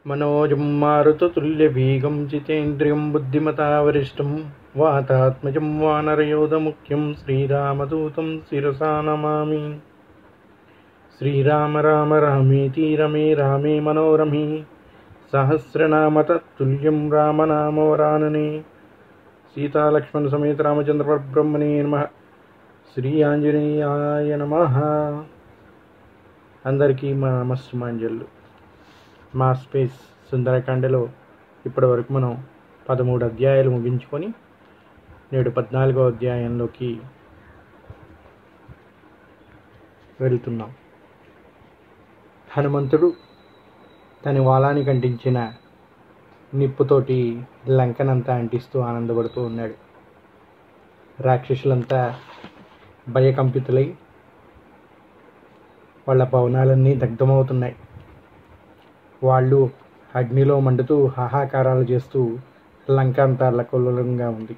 मनोजं मारुततुल्यवेगं जितेन्द्रियं बुद्धिमतावरिष्ठं वातात्मजं वानरयोधमुख्यं श्रीरामदूतं शिरसा नमामि। श्रीराम राम रामेति रमे रामे मनोरमे सहस्रनाम तत्तुल्यं रामनामवरानने। सीतालक्ष्मण समेत रामचंद्र परब्रह्मणे नमः। श्री ఆంజనేయాయ నమః। అందరికీ మా నమస్సుమాంజలు। మా స్పేస్ సుందరకాండలో ఇప్పటి వరకు మనం 13 అధ్యాయాలు ముగించుకొని నేడు 14వ అధ్యాయంలోకి వెళ్తున్నాం। హనుమంతుడు తన వాలానికి అంటించిన నిప్పుతోటి లంకనంతా అంటిస్తూ ఆనందపడుతూ ఉన్నాడు। రాక్షసులంతా భయకంపితులై వాళ్ళ భవనాలన్నీ దగ్ధమవుతున్నాయి। వాళ్ళు అగ్నిలో మండుతూ హాహాకారాలు చేస్తూ లంక అంతా అల్లకల్లోలంగా ఉంది।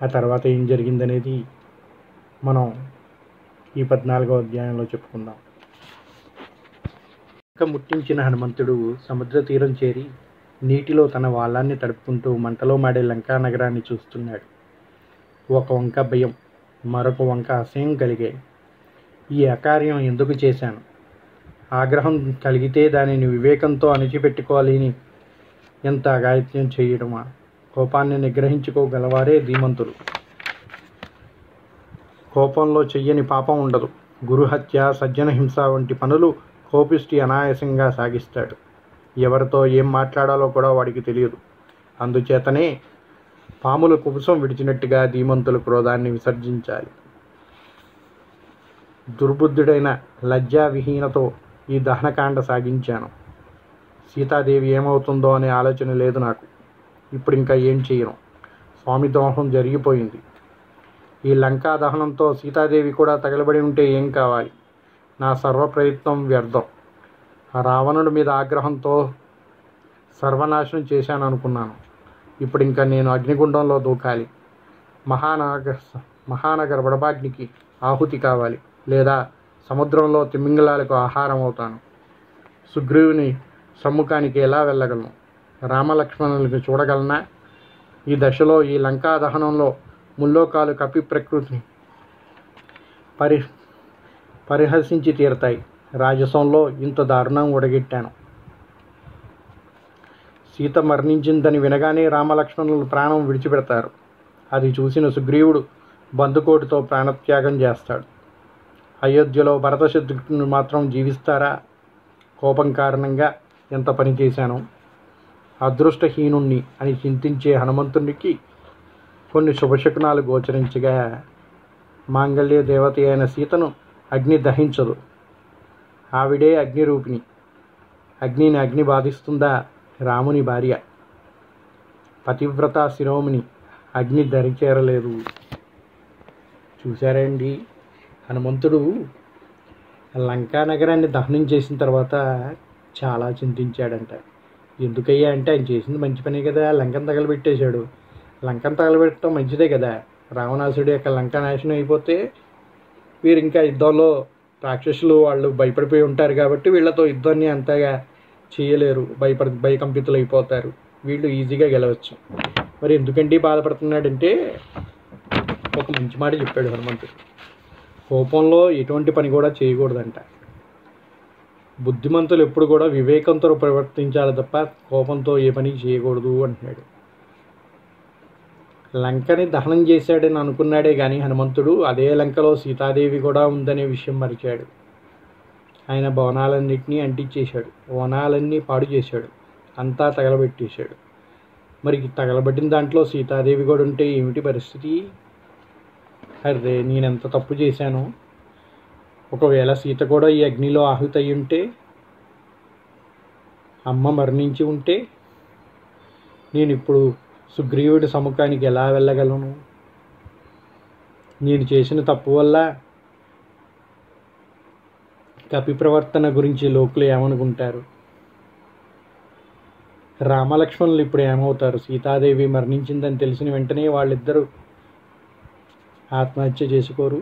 ఆ తర్వాత ఏం జరిగిందనేది మనం ఈ 14వ అధ్యాయంలో చెప్పుకుందాం। లంక ముట్టించిన హనుమంతుడు సముద్ర తీరం చేరి నీటిలో తన వాలాన్ని తడుపుకుంటూ మంటలో మాడే లంకా నగరాన్ని చూస్తున్నాడు। ఒక వంక భయం, మరొక వంక అసహ్యం కలిగాయి। ఈ అకార్యం ఎందుకు చేశాను? ఆగ్రహం కలిగితే దానిని వివేకంతో అణిచిపెట్టుకోవాలని ఎంత అగాయత్యం చేయడమా? కోపాన్ని నిగ్రహించుకోగలవారే ధీమంతులు। కోపంలో చెయ్యని పాపం ఉండదు। గురుహత్య, సజ్జన హింస వంటి పనులు కోపిష్టి అనాయాసంగా సాగిస్తాడు। ఎవరితో ఏం మాట్లాడాలో కూడా వాడికి తెలియదు। అందుచేతనే పాములు కుబుసం విడిచినట్టుగా ధీమంతుల క్రోధాన్ని విసర్జించాలి। దుర్బుద్ధుడైన లజ్జావిహీనతో ఈ దహనకాండ సాగించాను। సీతాదేవి ఏమవుతుందో అనే ఆలోచన లేదు నాకు। ఇప్పుడు ఇంకా ఏం చేయను। స్వామి దోహం జరిగిపోయింది। ఈ లంకా దహనంతో సీతాదేవి కూడా తగలబడి ఉంటే ఏం కావాలి? నా సర్వ ప్రయత్నం వ్యర్థం। రావణుడి మీద ఆగ్రహంతో సర్వనాశనం చేశాను అనుకున్నాను। ఇప్పుడు ఇంకా నేను అగ్నిగుండంలో దూకాలి। మహానగర వడబాగ్నికి ఆహుతి కావాలి, లేదా సముద్రంలో తిమింగలాలకు ఆహారం అవుతాను। సుగ్రీవుని సమ్ముఖానికి ఎలా వెళ్ళగలను? రామలక్ష్మణులకు చూడగలనా? ఈ దశలో ఈ లంకా దహనంలో ముల్లోకాలు కపి ప్రకృతిని పరిహసించి తీరతాయి। రాజసంలో ఇంత దారుణం ఒడగెట్టాను। సీత మరణించిందని వినగానే రామలక్ష్మణులు ప్రాణం విడిచిపెడతారు। అది చూసిన సుగ్రీవుడు బందుకోటితో ప్రాణత్యాగం చేస్తాడు। అయోధ్యలో భరత శత్రుఘ్నులు మాత్రం జీవిస్తారా? కోపం కారణంగా ఎంత పని చేశాను? అదృష్టహీనుణ్ణి అని చింతించే హనుమంతునికి కొన్ని శుభశకునాలు గోచరించగా, మాంగళ్య దేవత అయిన సీతను అగ్ని దహించదు। ఆవిడే అగ్నిరూపిణి। అగ్నిని అగ్ని బాధిస్తుందా? రాముని భార్య పతివ్రత శిరోమణి అగ్ని దరిచేరలేదు। చూశారండి, హనుమంతుడు లంకా నగరాన్ని దహనం చేసిన తర్వాత చాలా చింతించాడంట। ఎందుకయ్యా అంటే ఆయన చేసింది మంచి పనే కదా, లంకను తగలబెట్టేశాడు। లంకను తగలబెట్టడం మంచిదే కదా। రావణాసుడి యొక్క లంక నాశనం అయిపోతే వీరు ఇంకా యుద్ధంలో రాక్షసులు వాళ్ళు భయపడిపోయి ఉంటారు కాబట్టి వీళ్ళతో యుద్ధాన్ని అంతగా చేయలేరు, భయకంపితులు అయిపోతారు। వీళ్ళు ఈజీగా గెలవచ్చు। మరి ఎందుకండి బాధపడుతున్నాడంటే ఒక మంచి మాట చెప్పాడు హనుమంతుడు। కోపంలో ఎటువంటి పని కూడా చేయకూడదంట। బుద్ధిమంతులు ఎప్పుడు కూడా వివేకంతో ప్రవర్తించాలి తప్ప కోపంతో ఏ పని చేయకూడదు అంటున్నాడు। లంకని దహనం చేశాడని అనుకున్నాడే కానీ హనుమంతుడు అదే లంకలో సీతాదేవి కూడా ఉందనే విషయం మరిచాడు। ఆయన భవనాలన్నింటినీ అంటించేశాడు, వనాలన్నీ పాడు చేశాడు, అంతా తగలబెట్టేశాడు। మరి తగలబెట్టిన దాంట్లో సీతాదేవి కూడా ఉంటే ఏమిటి పరిస్థితి? అరే, నేనెంత తప్పు చేశాను? ఒకవేళ సీత కూడా ఈ అగ్నిలో ఆహుతి అయి ఉంటే, అమ్మ మరణించి ఉంటే, నేను ఇప్పుడు సుగ్రీవుడి సముఖానికి ఎలా వెళ్ళగలను? నేను చేసిన తప్పు వల్ల కపి ప్రవర్తన గురించి లోకులు ఏమనుకుంటారు? రామలక్ష్మణులు ఇప్పుడు ఏమవుతారు? సీతాదేవి మరణించిందని తెలిసిన వెంటనే వాళ్ళిద్దరూ ఆత్మహత్య చేసుకోరు?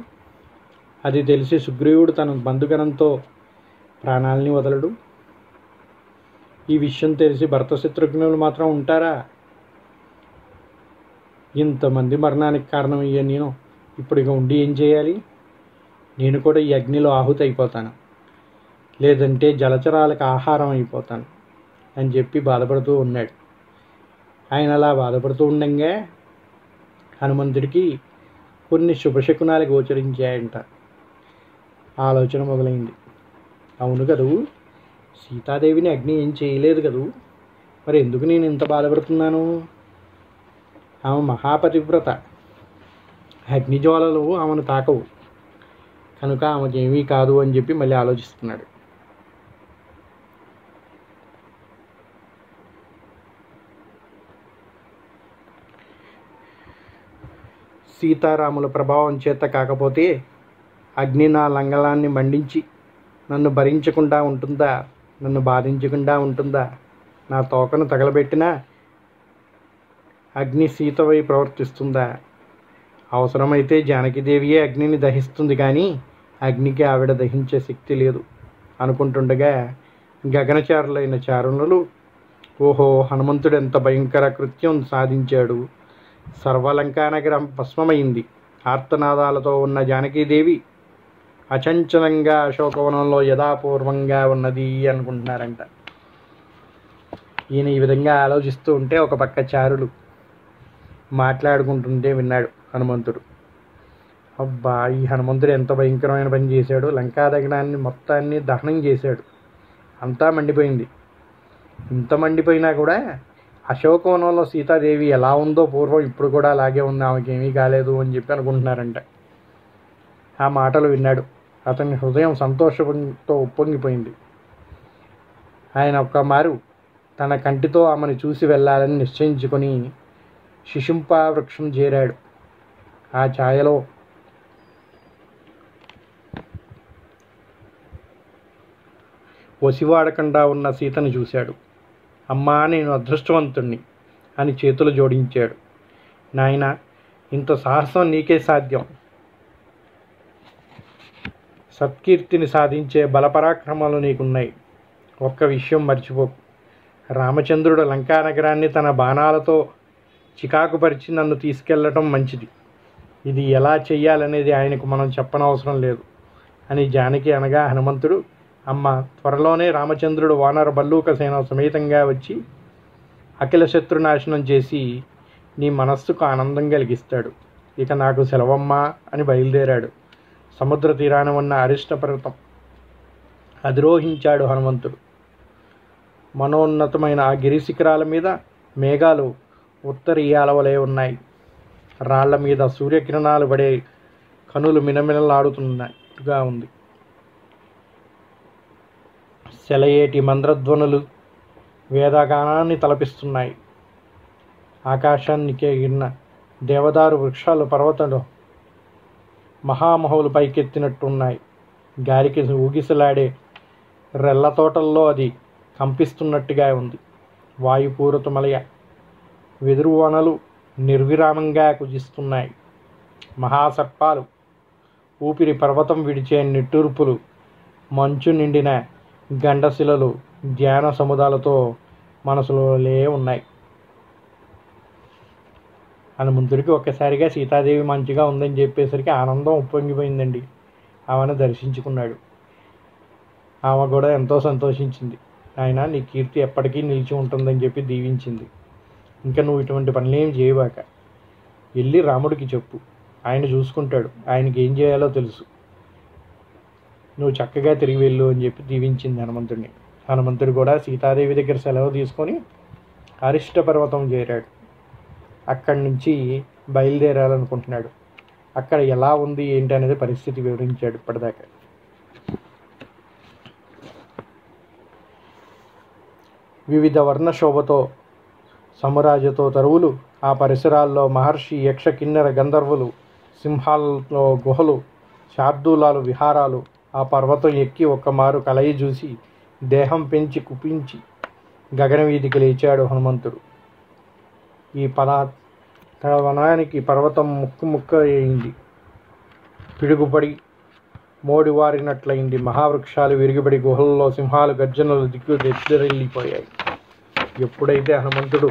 అది తెలిసి సుగ్రీవుడు తన బంధుగణంతో ప్రాణాలని వదలడు. ఈ విషయం తెలిసి భరత శత్రుఘ్నులు మాత్రం ఉంటారా? ఇంతమంది మరణానికి కారణమయ్యా నేను ఇప్పుడు ఇక ఉండి ఏం చేయాలి? నేను కూడా ఈ అగ్నిలో ఆహుతి అయిపోతాను, లేదంటే జలచరాలకు ఆహారం అయిపోతాను అని చెప్పి బాధపడుతూ ఉన్నాడు. ఆయన అలా బాధపడుతూ ఉండగా హనుమంతుడికి కొన్ని శుభశకునాలు గోచరించాయంట. ఆలోచన మొదలైంది. అవును కదూ, సీతాదేవిని అగ్ని ఏం చేయలేదు కదూ, మరి ఎందుకు నేను ఇంత బాధపడుతున్నాను? ఆమె మహాపతివ్రత, అగ్నిజ్వాలలు ఆమెను తాకవు కనుక ఆమెకేమీ కాదు అని చెప్పి మళ్ళీ ఆలోచిస్తున్నాడు. సీతారాముల ప్రభావం చేత కాకపోతే అగ్ని నా లంగలాన్ని మండించి నన్ను భరించకుండా ఉంటుందా, నన్ను బాధించకుండా ఉంటుందా? నా తోకను తగలబెట్టినా అగ్ని సీతవై ప్రవర్తిస్తుందా? అవసరమైతే జానకీదేవియే అగ్నిని దహిస్తుంది, కానీ అగ్నికి ఆవిడ దహించే శక్తి లేదు అనుకుంటుండగా గగనచారులైన చారుణులు, ఓహో, హనుమంతుడు ఎంత భయంకర కృత్యం సాధించాడు, సర్వలంకానగరం భస్మమైంది, ఆర్తనాదాలతో ఉన్న జానకీదేవి అచంచలంగా అశోకవనంలో యథాపూర్వంగా ఉన్నది అనుకుంటున్నారంట. ఈయన ఈ విధంగా ఆలోచిస్తూ ఉంటే ఒక పక్క చారులు మాట్లాడుకుంటుంటే విన్నాడు హనుమంతుడు. అబ్బా, ఈ హనుమంతుడు ఎంత భయంకరమైన పని చేశాడు, లంకా దగ్నాన్ని మొత్తాన్ని దహనం చేశాడు, అంతా మండిపోయింది. ఇంత మండిపోయినా కూడా అశోకవనంలో సీతాదేవి ఎలా ఉందో పూర్వం ఇప్పుడు కూడా అలాగే ఉంది, ఆమెకేమీ కాలేదు అని చెప్పి అనుకుంటున్నారంట. ఆ మాటలు విన్నాడు. అతని హృదయం సంతోషంతో ఉప్పొంగిపోయింది. ఆయన ఒక్కమారు తన కంటితో ఆమెను చూసి వెళ్ళాలని నిశ్చయించుకొని శిశుంప వృక్షం చేరాడు. ఆ ఛాయలో వసివాడకుండా ఉన్న సీతను చూశాడు. అమ్మా, నేను అదృష్టవంతుణ్ణి అని చేతులు జోడించాడు. నాయన, ఇంత సాహసం నీకే సాధ్యం, సత్కీర్తిని సాధించే బలపరాక్రమాలు నీకున్నాయి. ఒక్క విషయం మర్చిపోకు, రామచంద్రుడు లంకానగరాన్ని తన బాణాలతో చికాకుపరిచి నన్ను తీసుకెళ్లటం మంచిది. ఇది ఎలా చెయ్యాలనేది ఆయనకు మనం చెప్పనవసరం లేదు అని జానకి అనగా హనుమంతుడు, అమ్మ, త్వరలోనే రామచంద్రుడు వానర భల్లూక సేన సమేతంగా వచ్చి అఖిల శత్రునాశనం చేసి నీ మనస్సుకు ఆనందం కలిగిస్తాడు. ఇక నాకు సెలవమ్మా అని బయలుదేరాడు. సముద్ర తీరాన ఉన్న అరిష్ట పర్వతం అధిరోహించాడు హనుమంతుడు. మనోన్నతమైన ఆ గిరి శిఖరాల మీద మేఘాలు ఉత్తరీయాల వలె ఉన్నాయి. రాళ్ల మీద సూర్యకిరణాలు పడే కనులు మినమినలాడుతున్నట్టుగా ఉంది. సెలయేటి మంద్రధ్వనులు వేదగానాన్ని తలపిస్తున్నాయి. ఆకాశానికి ఎగిరిన దేవదారు వృక్షాలు పర్వతాలు మహామహులు పైకెత్తినట్టున్నాయి. గాలికి ఊగిసలాడే రెల్ల తోటల్లో అది కంపిస్తున్నట్టుగా ఉంది. వాయుపూరితమలయ వెదురు వనలు నిర్విరామంగా కుజిస్తున్నాయి. మహాసర్పాలు, ఊపిరి పర్వతం విడిచే నిట్టూర్పులు, మంచు నిండిన గండశిలలు ధ్యాన సముదాలతో మనసులోనే ఉన్నాయి. హనుమంతుడికి ఒక్కసారిగా సీతాదేవి మంచిగా ఉందని చెప్పేసరికి ఆనందం ఉప్పొంగిపోయిందండి. ఆమెను దర్శించుకున్నాడు. ఆమె కూడా ఎంతో సంతోషించింది. ఆయన నీ కీర్తి ఎప్పటికీ నిలిచి ఉంటుందని చెప్పి దీవించింది. ఇంకా నువ్వు ఇటువంటి పనులేం చేయబాక, వెళ్ళి రాముడికి చెప్పు, ఆయన చూసుకుంటాడు, ఆయనకి ఏం చేయాలో తెలుసు, నువ్వు చక్కగా తిరిగి వెళ్ళు అని చెప్పి దీవించింది హనుమంతుడిని. హనుమంతుడు కూడా సీతాదేవి దగ్గర సెలవు తీసుకొని అరిష్ట పర్వతం చేరాడు. అక్కడి నుంచి బయలుదేరాలనుకుంటున్నాడు. అక్కడ ఎలా ఉంది ఏంటి అనేది పరిస్థితి వివరించాడు ఇప్పటిదాకా. వివిధ వర్ణశోభతో సమురాజతో తరువులు, ఆ పరిసరాల్లో మహర్షి, యక్ష, కిన్నెర, గంధర్వులు, సింహాలలో గుహలు, శార్దూలాలు, విహారాలు. ఆ పర్వతం ఎక్కి ఒక్కమారు కలయి చూసి దేహం పెంచి కుపించి గగనవీధికి లేచాడు హనుమంతుడు. ఈ వనానికి పర్వతం ముక్కు ముక్క అయింది. పిడుగుపడి మోడివారినట్లయింది. మహావృక్షాలు విరిగిపడి గుహల్లో సింహాలు గర్జనలు దిక్కుదెద్దరిల్లిపోయాయి. ఎప్పుడైతే హనుమంతుడు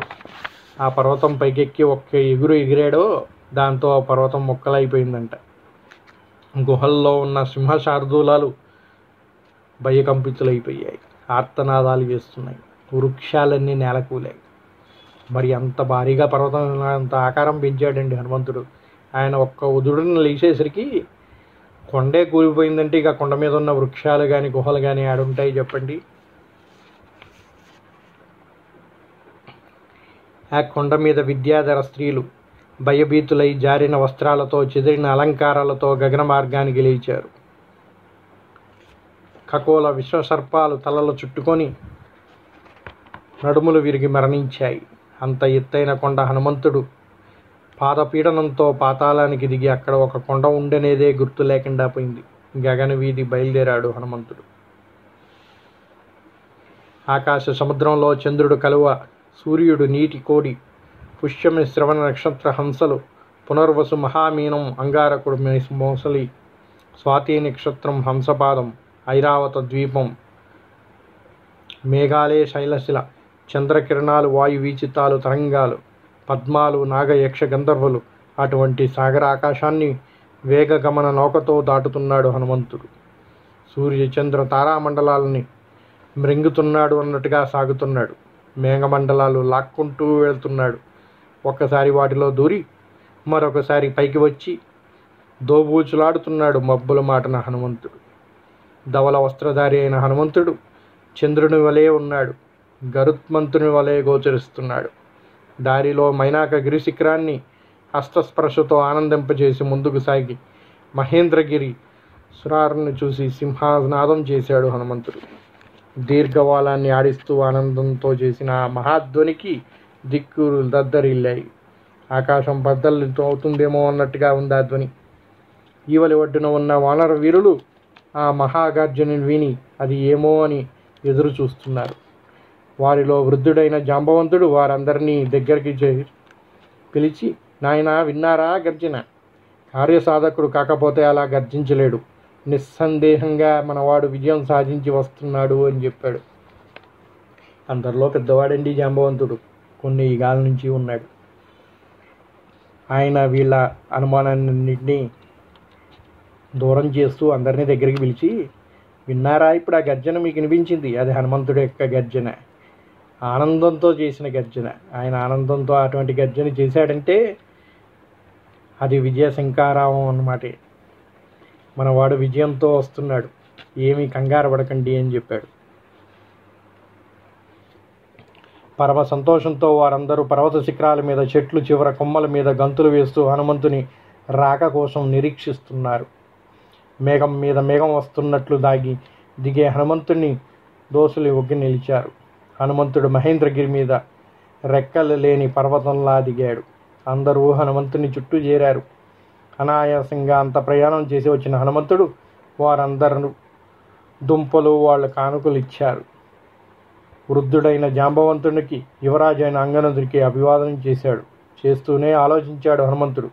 ఆ పర్వతం పైకెక్కి ఒక్క ఎగురు ఎగిరాడో దాంతో ఆ పర్వతం ముక్కలైపోయిందంట. గుహల్లో ఉన్న సింహశార్దూలాలు భయకంపితులైపోయాయి. ఆర్తనాదాలు చేస్తున్నాయి. వృక్షాలన్నీ నేలకూలాయి. మరి అంత భారీగా పర్వతం అంత ఆకారం పెంచాడండి హనుమంతుడు. ఆయన ఒక్క ఉదుడును లేచేసరికి కొండే కూలిపోయిందంటే ఇక కొండ మీద ఉన్న వృక్షాలు కానీ గుహలు కానీ ఆడుంటాయి చెప్పండి. ఆ కొండ మీద విద్యాధర స్త్రీలు భయభీతులై జారిన వస్త్రాలతో చెదిరిన అలంకారాలతో గగన మార్గానికి లేచారు. ఖగోళ విశ్వసర్పాలు తలలు చుట్టుకొని నడుములు విరిగి మరణించాయి. అంత ఎత్తైన కొండ హనుమంతుడు పాదపీడనంతో పాతాళానికి దిగి అక్కడ ఒక కొండ ఉండనేదే గుర్తు లేకుండా పోయింది. గగన వీధి బయలుదేరాడు హనుమంతుడు. ఆకాశ సముద్రంలో చంద్రుడు కలువ, సూర్యుడు నీటి కోడి, పుష్యమి శ్రవణ నక్షత్ర హంసలు, పునర్వసు మహామీనం అంగారకుడు మోసలి, స్వాతి నక్షత్రం హంసపాదం, ఐరావత ద్వీపం, మేఘాలే శైలశిల, చంద్రకిరణాలు, వాయు వీచితాలు, తరంగాలు, పద్మాలు, నాగ యక్ష గంధర్వులు, అటువంటి సాగర ఆకాశాన్ని వేగగమన నౌకతో దాటుతున్నాడు హనుమంతుడు. సూర్య చంద్ర తారామండలాలని మృంగుతున్నాడు అన్నట్టుగా సాగుతున్నాడు. మేఘమండలాలు లాక్కుంటూ వెళ్తున్నాడు. ఒక్కసారి వాటిలో దూరి మరొకసారి పైకి వచ్చి దోబూచులాడుతున్నాడు మబ్బుల మాటన హనుమంతుడు. ధవల వస్త్రధారి అయిన హనుమంతుడు చంద్రుని వలె ఉన్నాడు. గరుత్మంతుని వలె గోచరిస్తున్నాడు. దారిలో మైనాక గిరిశిఖరాన్ని హస్తస్పర్శతో ఆనందింపజేసి ముందుకు సాగి మహేంద్రగిరి సురారుని చూసి సింహనాదం చేశాడు హనుమంతుడు. దీర్ఘవాలాన్ని ఆడిస్తూ ఆనందంతో చేసిన ఆ మహాధ్వనికి దిక్కులు దద్దరిల్లాయి. ఆకాశం బద్దలు అవుతుందేమో అన్నట్టుగా ఉంది ఆ ధ్వని. ఈవలి ఒడ్డున ఉన్న వానర వీరులు ఆ మహాగర్జుని విని అది ఏమో అని ఎదురు చూస్తున్నారు. వారిలో వృద్ధుడైన జాంబవంతుడు వారందరినీ దగ్గరికి పిలిచి, నాయనా విన్నారా గర్జన? కార్యసాధకుడు కాకపోతే అలా గర్జించలేడు. నిస్సందేహంగా మనవాడు విజయం సాధించి వస్తున్నాడు అని చెప్పాడు. అందరిలో పెద్దవాడండి జాంబవంతుడు. కొన్ని యుగాల నుంచి ఉన్నాడు. ఆయన వీళ్ళ అనుమానాన్నింటినీ దూరం చేస్తూ అందరినీ దగ్గరికి పిలిచి, విన్నారా ఇప్పుడు ఆ గర్జన మీకు వినిపించింది? అది హనుమంతుడి యొక్క గర్జన, ఆనందంతో చేసిన గర్జన. ఆయన ఆనందంతో అటువంటి గర్జన చేశాడంటే అది విజయ శంకారావం అన్నమాట. మనవాడు విజయంతో వస్తున్నాడు, ఏమీ కంగారు పడకండి అని చెప్పాడు. పరమ సంతోషంతో వారందరూ పర్వత శిఖరాల మీద, చెట్లు చివర కొమ్మల మీద గంతులు వేస్తూ హనుమంతుని రాక కోసం నిరీక్షిస్తున్నారు. మేఘం మీద మేఘం వస్తున్నట్లు దిగే హనుమంతుని దోసులు ఒగ్గి నిలిచారు. హనుమంతుడు మహేంద్రగిరి మీద రెక్కలు లేని పర్వతంలా దిగాడు. అందరూ హనుమంతుని చుట్టూ చేరారు. అనాయాసంగా అంత ప్రయాణం చేసి వచ్చిన హనుమంతుడు వారందరూ దుంపలు వాళ్ళ కానుకలు ఇచ్చారు. వృద్ధుడైన జాంబవంతునికి యువరాజు అయిన అంగదునికి అభివాదనం చేశాడు. చేస్తూనే ఆలోచించాడు హనుమంతుడు.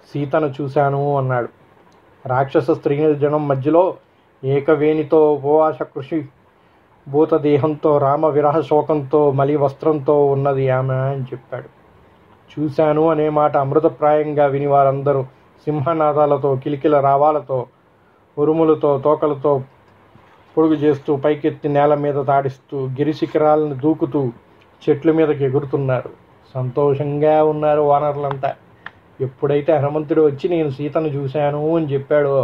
సీతను చూశాను అన్నాడు. రాక్షస స్త్రీ జనం మధ్యలో ఏకవేణితో ఉపవాస కృషి భూతదేహంతో రామ విరహ శోకంతో మలి వస్త్రంతో ఉన్నది ఆమె అని చెప్పాడు. చూశాను అనే మాట అమృతప్రాయంగా విని వారందరూ సింహనాదాలతో, కిలికిల రావాలతో, ఉరుములతో, తోకలతో పొడుగు చేస్తూ పైకెత్తి నేల మీద తాడిస్తూ గిరిశిఖరాలను దూకుతూ చెట్ల మీదకి ఎగురుతున్నారు. సంతోషంగా ఉన్నారు వానరులంతా. ఎప్పుడైతే హనుమంతుడు వచ్చి నేను సీతను చూశాను అని చెప్పాడో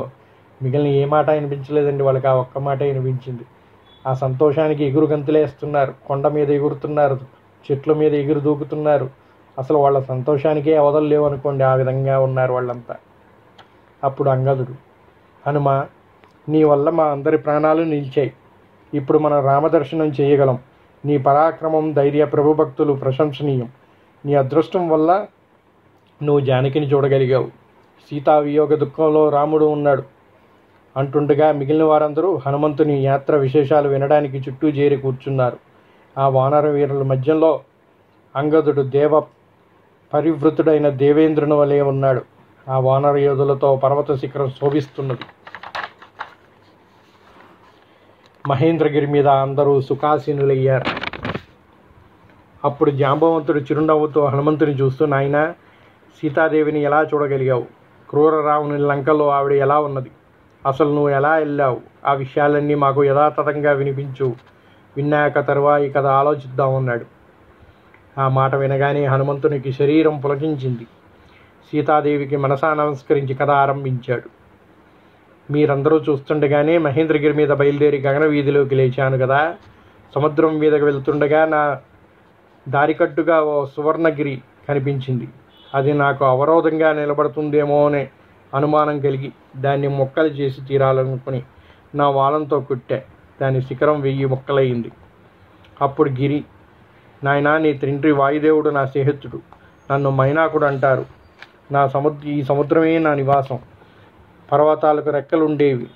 మిగిలిన ఏ మాట వినిపించలేదండి. వాళ్ళకి ఆ ఒక్క మాట వినిపించింది. ఆ సంతోషానికి ఎగురు గంతులేస్తున్నారు. కొండ మీద ఎగురుతున్నారు, చెట్ల మీద ఎగురు దూకుతున్నారు. అసలు వాళ్ళ సంతోషానికే అవదలేవు అనుకోండి, ఆ విధంగా ఉన్నారు వాళ్ళంతా. అప్పుడు అంగదుడు, హనుమ, నీ వల్ల మా అందరి ప్రాణాలు నిలిచాయి. ఇప్పుడు మనం రామదర్శనం చేయగలం. నీ పరాక్రమం, ధైర్య, ప్రభుభక్తులు ప్రశంసనీయం. నీ అదృష్టం వల్ల నువ్వు జానకిని చూడగలిగావు. సీతావియోగ దుఃఖంలో రాముడు ఉన్నాడు అంటుండగా మిగిలిన వారందరూ హనుమంతుని యాత్ర విశేషాలు వినడానికి చుట్టూ చేరి కూర్చున్నారు. ఆ వానర వీరుల మధ్యలో అంగదుడు దేవ పరివృతుడైన దేవేంద్రుని వలె ఉన్నాడు. ఆ వానర యోధులతో పర్వత శిఖరం శోభిస్తున్నది. మహేంద్రగిరి మీద అందరూ సుఖాసీనులయ్యారు. అప్పుడు జాంబవంతుడు చిరునవ్వుతో హనుమంతుని చూస్తూ, నాయనా, సీతాదేవిని ఎలా చూడగలిగావు? క్రూర రావణుని లంకలో ఆవిడ ఎలా ఉన్నది? అసలు నువ్వు ఎలా వెళ్ళావు? ఆ విషయాలన్నీ మాకు యథాతథంగా వినిపించు. విన్నాక తరువాయి కథ ఆలోచిద్దామన్నాడు. ఆ మాట వినగానే హనుమంతునికి శరీరం పులకించింది. సీతాదేవికి మనసా నమస్కరించి కథ ఆరంభించాడు. మీరందరూ చూస్తుండగానే మహేంద్రగిరి మీద బయలుదేరి గగన వీధిలోకి లేచాను కదా. సముద్రం మీదకి వెళ్తుండగా నా దారికట్టుగా ఓ సువర్ణగిరి కనిపించింది. అది నాకు అవరోధంగా నిలబడుతుందేమో అనే అనుమానం కలిగి దాన్ని ముక్కలు చేసి తీరాలనుకుని నా వాలంతో కుట్టా. దాని శిఖరం 1000 ముక్కలయ్యింది. అప్పుడు గిరి, నాయనా, నీ తండ్రి వాయుదేవుడు నా స్నేహితుడు. నన్ను మైనాకుడు అంటారు. ఈ సముద్రమే నా నివాసం. పర్వతాలకు రెక్కలుండేవి,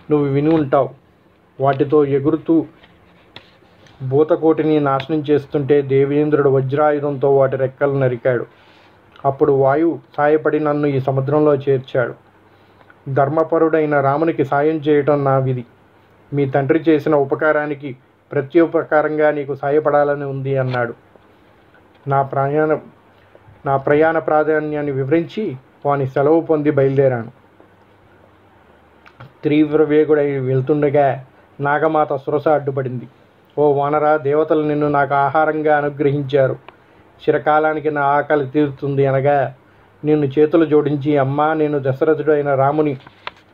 నువ్వు విని ఉంటావు. వాటితో ఎగురుతూ భూతకోటిని నాశనం చేస్తుంటే దేవేంద్రుడు వజ్రాయుధంతో వాటి రెక్కలు నరికాడు. అప్పుడు వాయువు సాయపడి నన్ను ఈ సముద్రంలో చేర్చాడు. ధర్మపరుడైన రామునికి సాయం చేయటం నా విధి. మీ తండ్రి చేసిన ఉపకారానికి ప్రత్యుపకారంగా నీకు సాయపడాలని ఉంది అన్నాడు. నా ప్రయాణ ప్రాధాన్యాన్ని వివరించి వాని సెలవు పొంది బయలుదేరాను. తీవ్ర వేగుడై వెళ్తుండగా నాగమాత సురస అడ్డుపడింది. ఓ వానరా, దేవతలు నిన్ను నాకు ఆహారంగా అనుగ్రహించారు. చిరకాలానికి నా ఆకలి తీరుతుంది అనగా నిన్ను చేతులు జోడించి, అమ్మా, నేను దశరథుడైన రాముని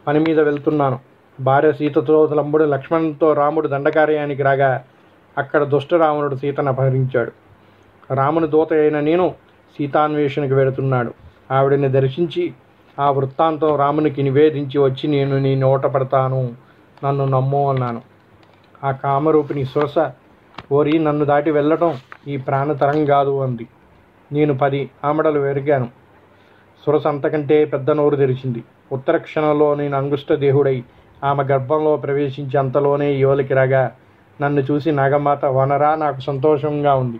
పని మీద వెళ్తున్నాను. భార్య సీతతో, తమ్ముడు లక్ష్మణుతో రాముడు దండకార్యానికి రాగా అక్కడ దుష్ట రావణుడు సీతను అపహరించాడు. రాముని దూత అయిన నేను సీతాన్వేషణకు వెళుతున్నాడు. ఆవిడని దర్శించి ఆ వృత్తాంతం రామునికి నివేదించి వచ్చి నేను నీ నోట పడతాను, నన్ను నమ్ము అన్నాను. ఆ కామరూపిణి సురస, ఓరి, నన్ను దాటి వెళ్ళటం ఈ ప్రాణతరం కాదు అంది. నేను 10 ఆమడలు వెరిగాను. సురస అంతకంటే పెద్ద నోరు తెరిచింది. ఉత్తర క్షణంలో నేను అంగుష్ట దేహుడై ఆమె గర్భంలో ప్రవేశించి అంతలోనే యువలికి రాగా నన్ను చూసి నాగమాత, వనరా, నాకు సంతోషంగా ఉంది.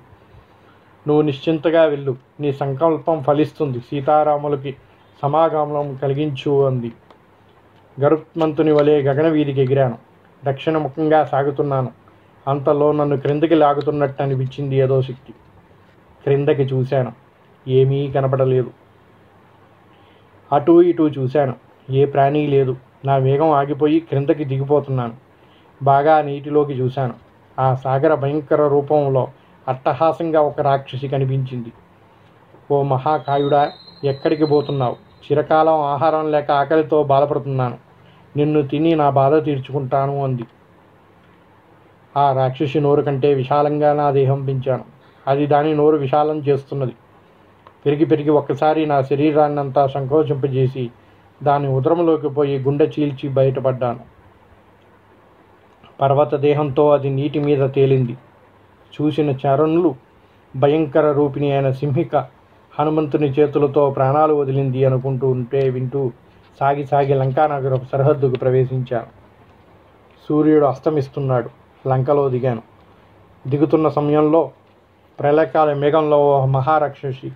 నువ్వు నిశ్చింతగా వెళ్ళు. నీ సంకల్పం ఫలిస్తుంది. సీతారాములకి సమాగమనం కలిగించు అంది. గరుత్మంతుని వలె గగన వీధికి ఎగిరాను. దక్షిణముఖంగా సాగుతున్నాను. అంతలో నన్ను క్రిందకి లాగుతున్నట్టు అనిపించింది ఏదో శక్తి. క్రిందకి చూశాను. ఏమీ కనపడలేదు. అటూ ఇటూ చూశాను. ఏ ప్రాణి లేదు. నా వేగం ఆగిపోయి క్రిందకి దిగిపోతున్నాను. బాగా నీటిలోకి చూశాను. ఆ సాగర భయంకర రూపంలో అట్టహాసంగా ఒక రాక్షసి కనిపించింది. ఓ మహాకాయుడా, ఎక్కడికి పోతున్నావు? చిరకాలం ఆహారం లేక ఆకలితో బాధపడుతున్నాను. నిన్ను తిని నా బాధ తీర్చుకుంటాను అంది. ఆ రాక్షసి నోరు కంటే విశాలంగా నా దేహం పెంచాను. అది దాని నోరు విశాలం చేస్తున్నది. పెరిగి పెరిగి ఒక్కసారి నా శరీరాన్నంతా సంకోచింపజేసి దాని ఉదరంలోకి పోయి గుండె చీల్చి బయటపడ్డాను. పర్వత దేహంతో అది నీటి మీద తేలింది. చూసిన చరణులు భయంకర రూపిణి అయిన సింహిక హనుమంతుని చేతులతో ప్రాణాలు వదిలింది అనుకుంటూ వింటూ సాగి సాగి లంకానగరం సరిహద్దుకు ప్రవేశించాను. సూర్యుడు అస్తమిస్తున్నాడు. లంకలో దిగాను. దిగుతున్న సమయంలో ప్రళయకాల మేఘంలో మహారాక్షసి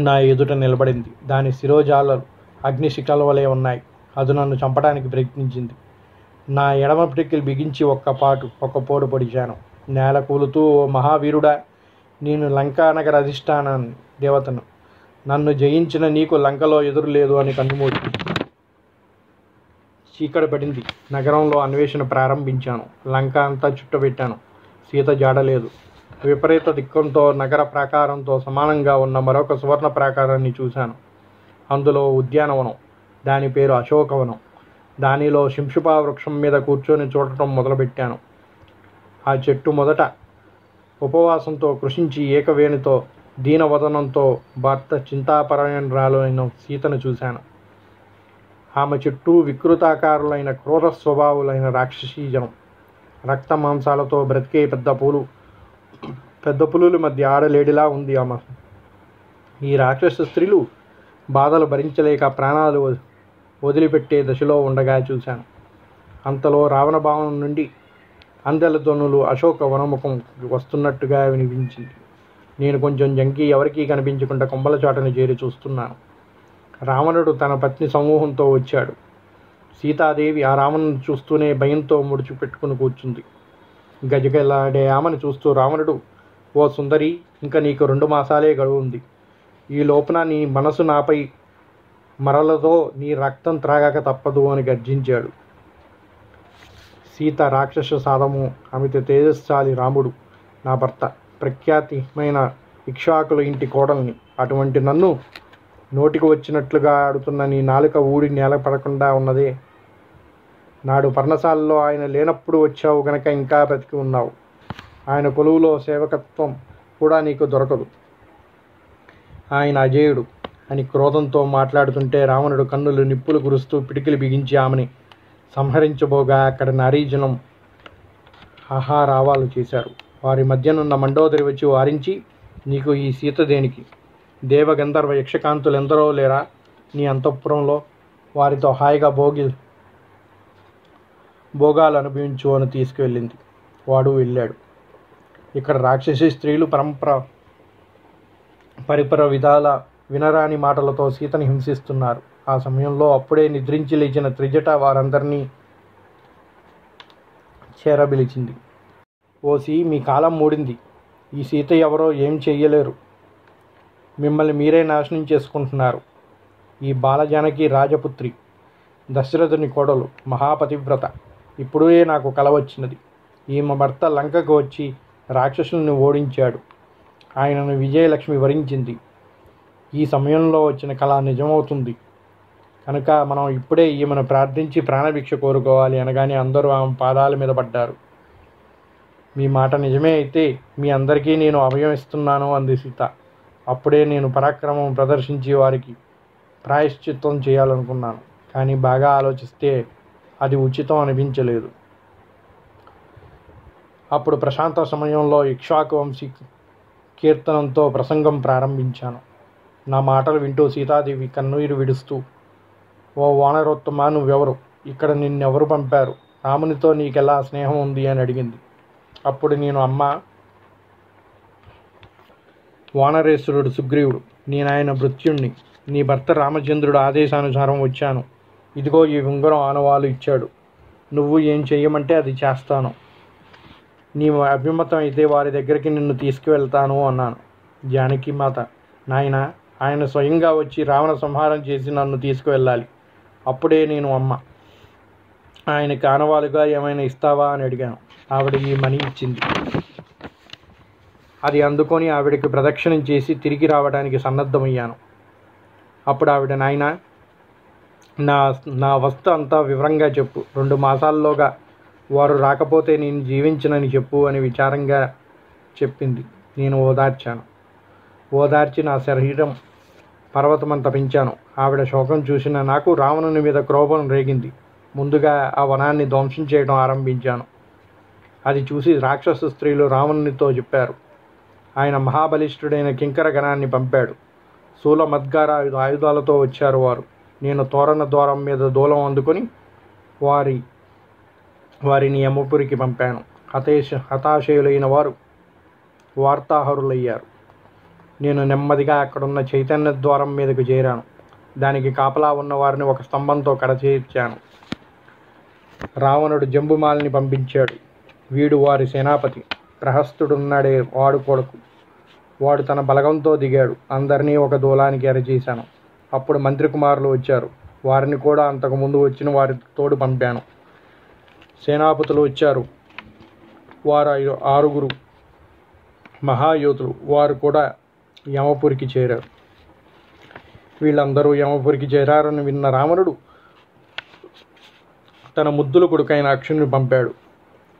నా ఎదుట నిలబడింది. దాని శిరోజాలు అగ్నిశిఖల వలె ఉన్నాయి. అది నన్ను చంపడానికి ప్రయత్నించింది. నా ఎడమ పిడికిలు బిగించి ఒక్క పోటు పొడిచాను. నేల కూలుతూ, ఓ మహావీరుడా, నేను లంకానగర అధిష్టానాన్ని దేవతను. నన్ను జయించిన నీకు లంకలో ఎదురు లేదు అని కన్నుమూడి చీకటి పడింది. నగరంలో అన్వేషణ ప్రారంభించాను. లంక అంతా చుట్టబెట్టాను. సీత జాడలేదు. విపరీత దిక్కంతో నగర ప్రాకారంతో సమానంగా ఉన్న మరొక సువర్ణ ప్రాకారాన్ని చూశాను. అందులో ఉద్యానవనం. దాని పేరు అశోకవనం. దానిలో శింషుపా వృక్షం మీద కూర్చొని చూడటం మొదలుపెట్టాను. ఆ చెట్టు మొదట ఉపవాసంతో కృషించి ఏకవేణితో దీనవదనంతో భర్త చింతాపరాయణురాలైన సీతను చూశాను. ఆమె చుట్టూ వికృతాకారులైన క్రూర స్వభావులైన రాక్షసీ జనం. రక్త మాంసాలతో బ్రతికే పెద్ద పులుల మధ్య ఆడలేడిలా ఉంది ఆమె. ఈ రాక్షస స్త్రీలు బాధలు భరించలేక ప్రాణాలు వదిలిపెట్టే దశలో ఉండగా చూశాను. అంతలో రావణ భవనం నుండి అందెల ధ్వనులు అశోక వనముఖం వస్తున్నట్టుగా వినిపించింది. నేను కొంచెం జంకి ఎవరికీ కనిపించకుండా కొమ్మల చాటును చేరి చూస్తున్నాను. రావణుడు తన పత్ని సమూహంతో వచ్చాడు. సీతాదేవి ఆ రావణుని చూస్తూనే భయంతో ముడుచుపెట్టుకుని కూర్చుంది. గజగలాడే ఆమెను చూస్తూ రావణుడు, ఓ సుందరి, ఇంకా నీకు 2 మాసాలే గడువు ఉంది. ఈ లోపున నీ మనసు నాపై మరలతో నీ రక్తం త్రాగక తప్పదు అని గర్జించాడు. సీత రాక్షస సాధము, అమిత తేజస్శాలి రాముడు నా భర్త, ప్రఖ్యాతిమైన ఇక్ష్వాకుల ఇంటి కోడల్ని. అటువంటి నన్ను నోటికి వచ్చినట్లుగా ఆడుతున్న నీ నాలుక ఊడి నేల పడకుండా ఉన్నదే. నాడు పర్ణశాలలో ఆయన లేనప్పుడు వచ్చావు గనక ఇంకా బ్రతికి ఉన్నావు. ఆయన కొలువులో సేవకత్వం కూడా నీకు దొరకదు. ఆయన అజేయుడు అని క్రోధంతో మాట్లాడుతుంటే రావణుడు కన్నులు నిప్పులు కురుస్తూ పిడికిలు బిగించి ఆమెని సంహరించబోగా అక్కడ నారీజనం ఆహారావాలు చేశారు. వారి మధ్యనున్న మండోదరి వచ్చి వారించి, నీకు ఈ సీత దేనికి? దేవగంధర్వ యక్షకాంతులు ఎందరో లేరా నీ అంతఃపురంలో? వారితో హాయిగా భోగాలు అనుభవించు అని తీసుకువెళ్ళింది. వాడు వెళ్ళాడు. ఇక్కడ రాక్షసి స్త్రీలు పరిపర విధాల వినరాని మాటలతో సీతని హింసిస్తున్నారు. ఆ సమయంలో అప్పుడే నిద్రించి లేచిన త్రిజట వారందరినీ చేరబిలిచింది. ఓసి, మీ కాలం మూడింది. ఈ సీత ఎవరో ఏం చెయ్యలేరు. మిమ్మల్ని మీరే నాశనం చేసుకుంటున్నారు. ఈ బాలజానకి రాజపుత్రి, దశరథుని కోడలు, మహాపతివ్రత. ఇప్పుడే నాకు కల వచ్చినది. ఈమె భర్త లంకకు వచ్చి రాక్షసుల్ని ఓడించాడు. ఆయనను విజయలక్ష్మి వరించింది. ఈ సమయంలో వచ్చిన కళ నిజమవుతుంది కనుక మనం ఇప్పుడే ఈమెను ప్రార్థించి ప్రాణభిక్ష కోరుకోవాలి అనగానే అందరూ ఆమె పాదాల మీద పడ్డారు. మీ మాట నిజమే అయితే మీ అందరికీ నేను అభయం ఇస్తున్నాను అంది సీత. అప్పుడే నేను పరాక్రమం ప్రదర్శించి వారికి ప్రాయశ్చిత్తం చేయాలనుకున్నాను. కానీ బాగా ఆలోచిస్తే అది ఉచితం అనిపించలేదు. అప్పుడు ప్రశాంత సమయంలో ఇక్ష్వాకు వంశీ కీర్తనంతో ప్రసంగం ప్రారంభించాను. నా మాటలు వింటూ సీతాదేవి కన్నీరు విడుస్తూ, ఓ వానరోత్తమ, నువ్వెవరు? ఇక్కడ నిన్నెవరు పంపారు? రామునితో నీకెలా స్నేహం ఉంది అని అడిగింది. అప్పుడు నేను, అమ్మ, వానరేశ్వరుడు సుగ్రీవుడు, నేనాయన భృత్యుణ్ణి. నీ భర్త రామచంద్రుడు ఆదేశానుసారం వచ్చాను. ఇదిగో ఈ ఉంగరం ఆనవాలు ఇచ్చాడు. నువ్వు ఏం చెయ్యమంటే అది చేస్తాను. నీ అభిమతం అయితే వారి దగ్గరికి నిన్ను తీసుకువెళ్తాను అన్నాను. జానకి మాత, నాయన, ఆయన స్వయంగా వచ్చి రావణ సంహారం చేసి నన్ను తీసుకువెళ్ళాలి. అప్పుడే నేను అమ్మ. ఆయనకి ఆనవాలుగా ఏమైనా ఇస్తావా అని అడిగాను. ఆవిడ ఈ మనీ ఇచ్చింది. అది అందుకొని ఆవిడకి ప్రదక్షిణం చేసి తిరిగి రావడానికి సన్నద్ధమయ్యాను. అప్పుడు ఆవిడ, నాయన, నా అవస్థ అంతా వివరంగా చెప్పు. 2 మాసాల్లోగా వారు రాకపోతే నేను జీవించనని చెప్పు అని విచారంగా చెప్పింది. నేను ఓదార్చాను. ఓదార్చి నా శరీరం పర్వతమంత పెంచాను. ఆవిడ శోకం చూసిన నాకు రావణుని మీద క్రోధం రేగింది. ముందుగా ఆ వనాన్ని ధ్వంసం చేయడం ఆరంభించాను. అది చూసి రాక్షస స్త్రీలు రావణునితో చెప్పారు. ఆయన మహాబలిష్ఠుడైన కింకర గణాన్ని పంపాడు. శూల మద్గార ఆయుధాలతో వచ్చారు వారు. నేను తోరణ ద్వారం మీద దూలం అందుకొని వారిని యమపురికి పంపాను. హతాశయులైన వారు వార్తాహరులయ్యారు. నేను నెమ్మదిగా అక్కడున్న చైతన్య ద్వారం మీదకు చేరాను. దానికి కాపలా ఉన్న వారిని ఒక స్తంభంతో కడచేర్చాను. రావణుడు జంబుమాలిని పంపించాడు. వీడు వారి సేనాపతి. ప్రహస్తుడున్నాడే వాడు కొడుకు. వాడు తన బలగంతో దిగాడు. అందరినీ ఒక దూలానికి ఎరచేశాను. అప్పుడు మంత్రి కుమారులు వచ్చారు. వారిని కూడా అంతకుముందు వచ్చిన వారి తోడు పంపాను. సేనాపతులు వచ్చారు. వారు 6 మహాయోధులు. వారు కూడా యమపురికి చేరారు. వీళ్ళందరూ యమపురికి చేరారని విన్న రావణుడు తన ముద్దుల కొడుకైన అక్షుని పంపాడు.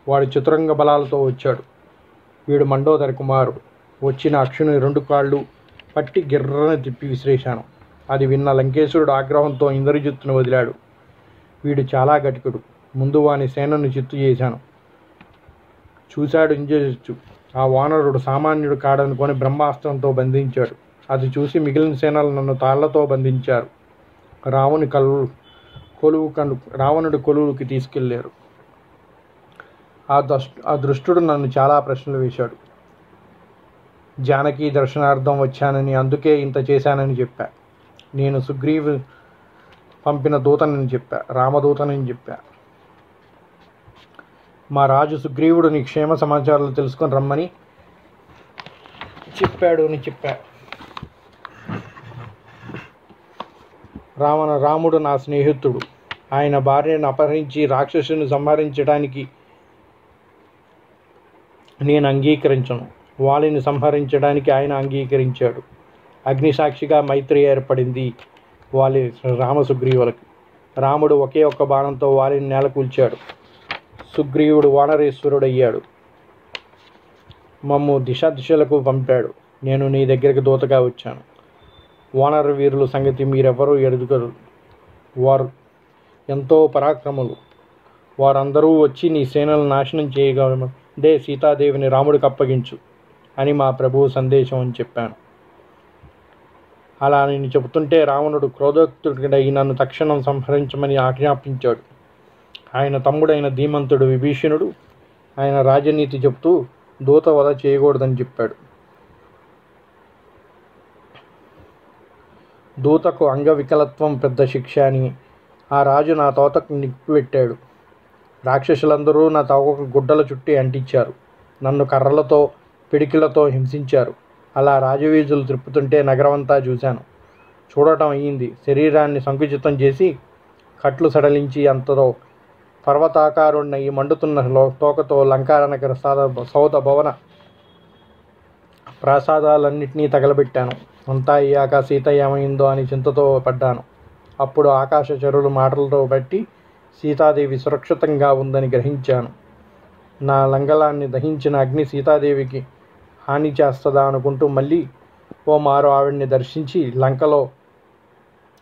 వాడు చతురంగ బలాలతో వచ్చాడు. వీడు మండోదరి కుమారుడు. వచ్చిన అక్షుని 2 కాళ్ళు పట్టి గిర్రన తిప్పి విసిరేశాను. అది విన్న లంకేశ్వరుడు ఆగ్రహంతో ఇంద్రజిత్తును వదిలాడు. వీడు చాలా గటికుడు. ముందు వాని సేనను చిత్తు చేశాను. చూశాడు ఇంద్రజిత్తు. ఆ వానరుడు సామాన్యుడు కాడనుకొని బ్రహ్మాస్త్రంతో బంధించాడు. అది చూసి మిగిలిన సేనలు నన్ను తాళ్లతో బంధించారు. రావణుడి కొలువుకి తీసుకెళ్లారు. ఆ దృష్టుడు నన్ను చాలా ప్రశ్నలు వేశాడు. జానకి దర్శనార్థం వచ్చానని, అందుకే ఇంత చేశానని చెప్పా. నేను సుగ్రీవు పంపిన దూతనని చెప్పా, రామదూతనని చెప్పా. మా రాజు సుగ్రీవుడు నీ క్షేమ సమాచారాలు తెలుసుకొని రమ్మని చెప్పాడు అని చెప్పా. రాముడు నా స్నేహితుడు. ఆయన భార్యను అపహరించి రాక్షసుని సంహరించడానికి నేను అంగీకరించను. వాలిని సంహరించడానికి ఆయన అంగీకరించాడు. అగ్నిసాక్షిగా మైత్రి ఏర్పడింది వాలి రామసుగ్రీవులకి. రాముడు ఒకే ఒక్క బాణంతో వాలిని నేలకూల్చాడు. సుగ్రీవుడు వానరేశ్వరుడయ్యాడు. మమ్ము దిశలకు పంపాడు. నేను నీ దగ్గరికి దూతగా వచ్చాను. వానర వీరుల సంగతి మీరెవరూ ఎరుగరు. వారు ఎంతో పరాక్రములు. వారందరూ వచ్చి నీ సేనలను నాశనం చేయగలదే సీతాదేవిని రాముడికి అప్పగించు అని మా ప్రభువు సందేశం అని చెప్పాను. అలా నేను చెబుతుంటే రావణుడు క్రోధోక్తుడై నన్ను తక్షణం సంహరించమని ఆజ్ఞాపించాడు. ఆయన తమ్ముడైన ధీమంతుడు విభీషణుడు ఆయన రాజనీతి చెబుతూ దూత వధ చేయకూడదని చెప్పాడు. దూతకు అంగవికలత్వం పెద్ద శిక్ష అని ఆ రాజు నా తోతకు నిప్పు పెట్టాడు. రాక్షసులందరూ నా తోకకు గుడ్డల చుట్టి అంటించారు. నన్ను కర్రలతో పిడికిలతో హింసించారు. అలా రాజవీధులు త్రిప్పుతుంటే నగరమంతా చూశాను. చూడటం అయ్యింది. శరీరాన్ని సంకుచితం చేసి కట్లు సడలించి అంతలో పర్వతాకారుణ్ణి ఈ మండుతున్న తోకతో లంకానగర సౌద భవన ప్రాసాదాలన్నింటినీ తగలబెట్టాను. అంతా అయ్యాక సీత ఏమైందో అని చింతతో పడ్డాను. అప్పుడు ఆకాశచరుల మాటలతో బట్టి సీతాదేవి సురక్షితంగా ఉందని గ్రహించాను. నా లంగలాన్ని దహించిన అగ్ని సీతాదేవికి హాని చేస్తుందా అనుకుంటూ మళ్ళీ ఓ మారు ఆవిడ్ని దర్శించి లంకలో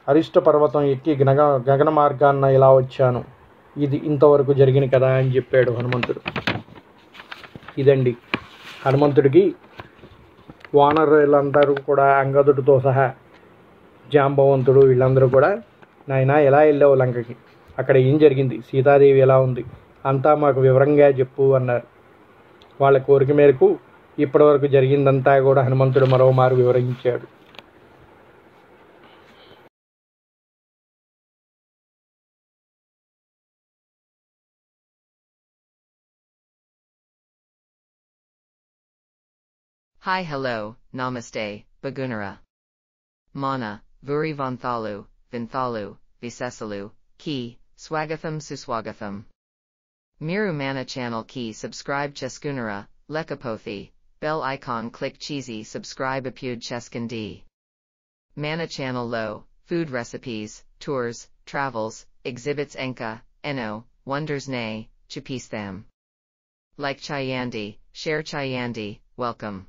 అరిష్ట పర్వతం ఎక్కి గగన మార్గాన్న ఇలా వచ్చాను. ఇది ఇంతవరకు జరిగిన కదా అని చెప్పాడు హనుమంతుడు. ఇదండి హనుమంతుడికి వానరులందరూ కూడా అంగదుడితో సహా జాంబవంతుడు వీళ్ళందరూ కూడా నాయనా ఎలా వెళ్ళావు లంకకి, అక్కడ ఏం జరిగింది, సీతాదేవి ఎలా ఉంది, అంతా మాకు వివరంగా చెప్పు అన్నారు. వాళ్ళ కోరిక మేరకు ఇప్పటివరకు జరిగిందంతా కూడా హనుమంతుడు మరోమారు వివరించాడు. Hi hello, namaste, Bagunara. Mana, Vuri Vanthalu, Vinthalu, Visesalu, Ki, Swagatham Suswagatham. Miru Mana channel Ki subscribe Cheskunara, Lekapothi, bell icon click cheesy subscribe apud Cheskandi. Mana channel low, food recipes, tours, travels, exhibits Enka, Eno, wonders nay, Chapistham. Like Chayandi, share Chayandi, welcome.